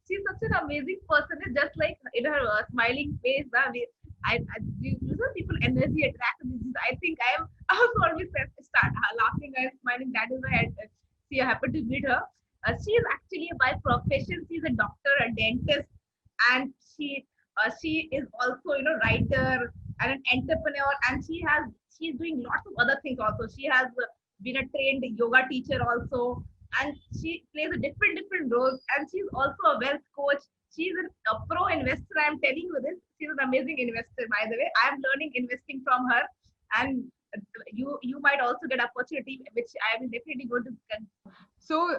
she's such an amazing person. It's just like in her smiling face. You know, people energy attract me. I think I was always start laughing and smiling. That is why she happened to meet her. She is actually by profession. She's a doctor, a dentist, and she is also, you know, writer and an entrepreneur, and she's doing lots of other things also. She has been a trained yoga teacher also, and she plays a different roles, and she's also a wealth coach. She's a pro investor. I'm telling you this. She's an amazing investor, by the way. I'm learning investing from her, and you might also get opportunity, which I will definitely go to. So,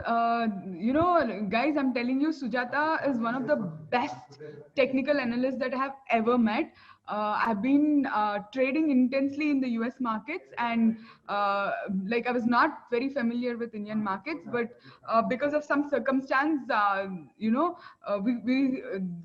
guys, I'm telling you, Sujata is one of the best technical analysts that I have ever met. I've been trading intensely in the US markets, and like I was not very familiar with Indian markets, but because of some circumstance,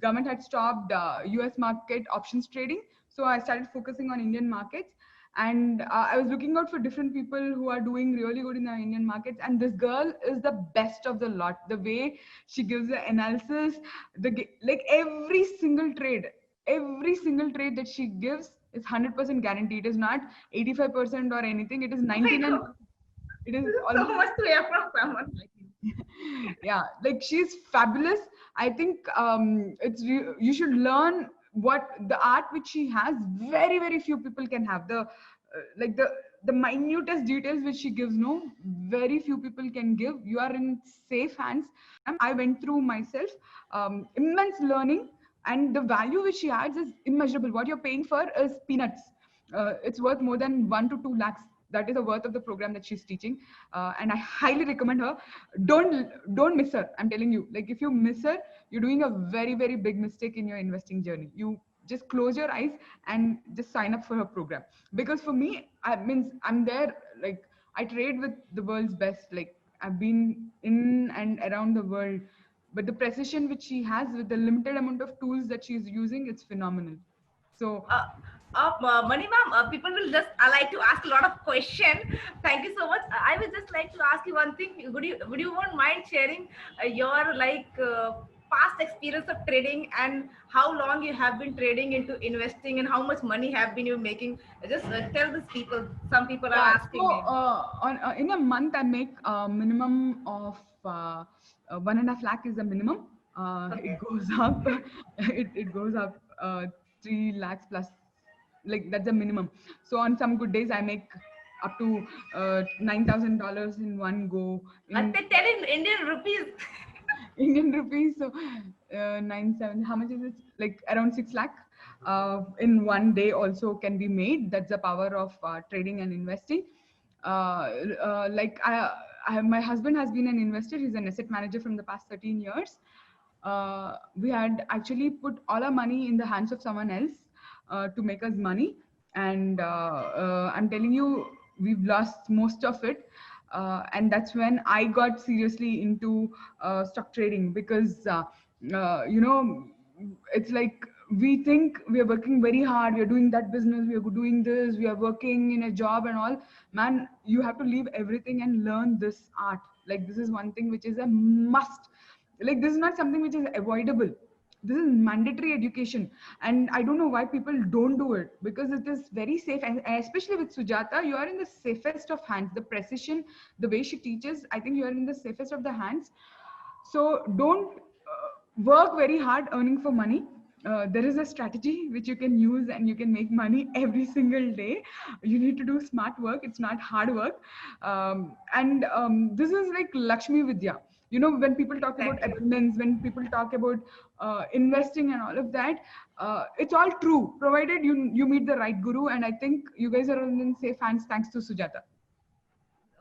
government had stopped US market options trading. So I started focusing on Indian markets, and I was looking out for different people who are doing really good in the Indian markets, and this girl is the best of the lot. The way she gives the analysis, like every single trade that she gives is 100% guaranteed. It is not 85% or anything. It is Oh my 99. god, It is this is so almost much to hear from someone like you. yeah, like she's fabulous. I think you should learn what the art which she has. Very few people can have like the minutest details which she gives. No, very few people can give. You are in safe hands. I went through myself, immense learning, and the value which she adds is immeasurable. What you're paying for is peanuts. It's worth more than 1 to 2 lakhs. That is the worth of the program that she's teaching, and I highly recommend her. Don't miss her. I'm telling you, like if you miss her, you're doing a very big mistake in your investing journey. You just close your eyes and just sign up for her program. Because for me, I means I'm there. Like I trade with the world's best. Like I've been in and around the world, but the precision which she has with the limited amount of tools that she's using, it's phenomenal. So uh, Money ma'am, people will just like to ask a lot of question. Thank you so much. I would just like to ask you one thing. Would you won't mind sharing your past experience of trading, and how long you have been trading into investing, and how much money have been you making? Just tell these people. Some people are yeah, so asking me. on in a month I make a minimum of 1.5 lakh is the minimum. It Okay. goes up, it goes up 3 lakhs plus, like that's the minimum. So on some good days I make up to $9,000 in one go in They tell in Indian rupees. Indian rupees. So 9 7. How much is it? Like around 6 lakh in one day also can be made. That's the power of trading and investing. Like my husband has been an investor. He's an asset manager from the past 13 years. We had actually put all our money in the hands of someone else to make us money, and I'm telling you, we've lost most of it. And that's when I got seriously into stock trading, because you know, it's like we think we are working very hard, we are doing that business, we are doing this, we are working in a job and all. Man, you have to leave everything and learn this art. Like this is one thing which is a must. Like this is not something which is avoidable. This is mandatory education, and I don't know why people don't do it, because it is very safe. And especially with Sujata, you are in the safest of hands. The precision, the way she teaches, I think you are in the safest of the hands. So don't work very hard earning for money. There is a strategy which you can use and you can make money every single day. You need to do smart work. It's not hard work. And this is like Lakshmi Vidya. You know, when people talk about Exactly. abundance, when people talk about investing and all of that, it's all true, provided you meet the right guru. And I think you guys are in safe hands thanks to Sujata.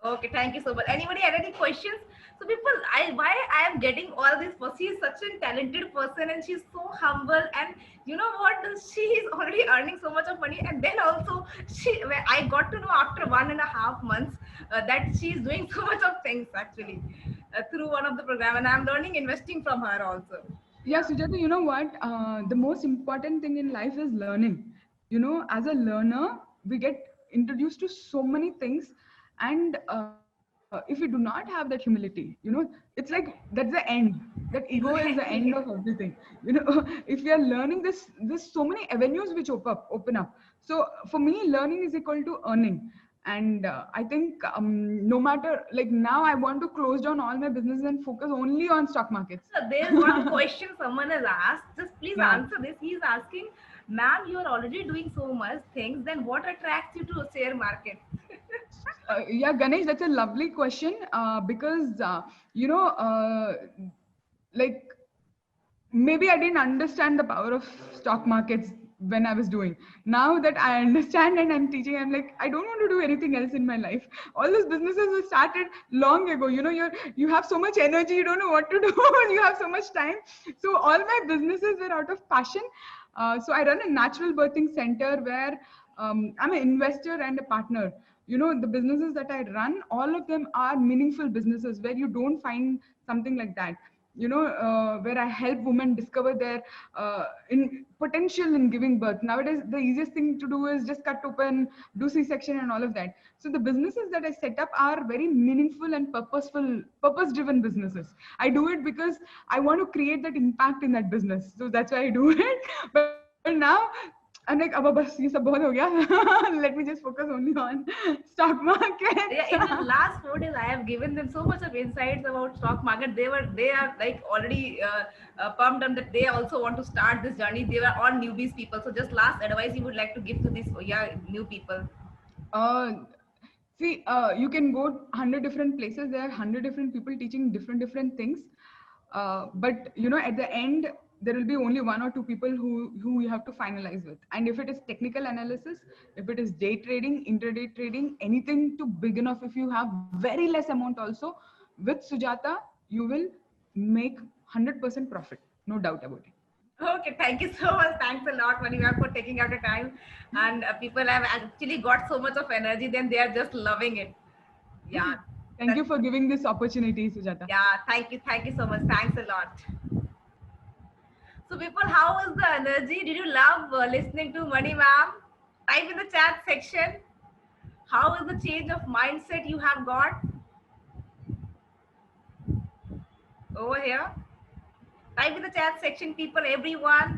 Okay, thank you so much. Anybody had any questions? So people, why I am getting all this for, she is such a talented person, and she's so humble, and you know what? She is already earning so much of money, and then also I got to know after 1.5 months that she is doing so much of things actually through one of the program, and I'm learning investing from her also. Yeah, Sujata, you know what? The most important thing in life is learning. You know, as a learner, we get introduced to so many things, and if you do not have that humility, it's like that's the end. That ego is the end Exactly. of everything. If you are learning this, there's so many avenues which open up. So for me, learning is equal to earning. And I think no matter, like, now I want to close down all my business and focus only on stock markets. So there's one question someone has asked. Just please Yeah. answer this. He's asking, ma'am, you're already doing so much things. Then what attracts you to a share market? Yeah, Ganesh, that's a lovely question, because you know like, maybe I didn't understand the power of stock markets when I was doing. Now that I understand and I'm teaching, I'm like, I don't want to do anything else in my life. All those businesses were started long ago. You have so much energy, you don't know what to do, and you have so much time. So all my businesses were out of passion. So I run a natural birthing center where I'm an investor and a partner. The businesses that I run, all of them are meaningful businesses where you don't find something like that. Where I help women discover their in potential in giving birth. Nowadays, the easiest thing to do is just cut open, do C-section, and all of that. So the businesses that I set up are very meaningful and purpose-driven businesses. I do it because I want to create that impact in that business. So that's why I do it. But now I'm like, अब बस ये सब बहुत हो गया. Let me just focus only on stock markets. Yeah, in the last 4 days, I have given them so much of insights about stock market. They are like already pumped on that they also want to start this journey. They were all newbies people. So just last advice you would like to give to these new people. Uh, See, you can go 100 different places. There are 100 different people teaching different things. But at the end, there will be only one or two people who you have to finalize with. And if it is technical analysis, if it is day trading, intraday trading, anything to begin off, if you have very less amount also, with Sujata, you will make 100% profit. No doubt about it. Okay, thank you so much. Thanks a lot, Manima, for taking out the time. And people have actually got so much of energy, then they are just loving it. Yeah. Thank you for giving this opportunity, Sujata. Yeah, thank you. Thank you so much. Thanks a lot. So, people, how was the energy? Did you love listening to Money Ma'am? Type in the chat section. How is the change of mindset you have got over here? Type in the chat section, people, everyone.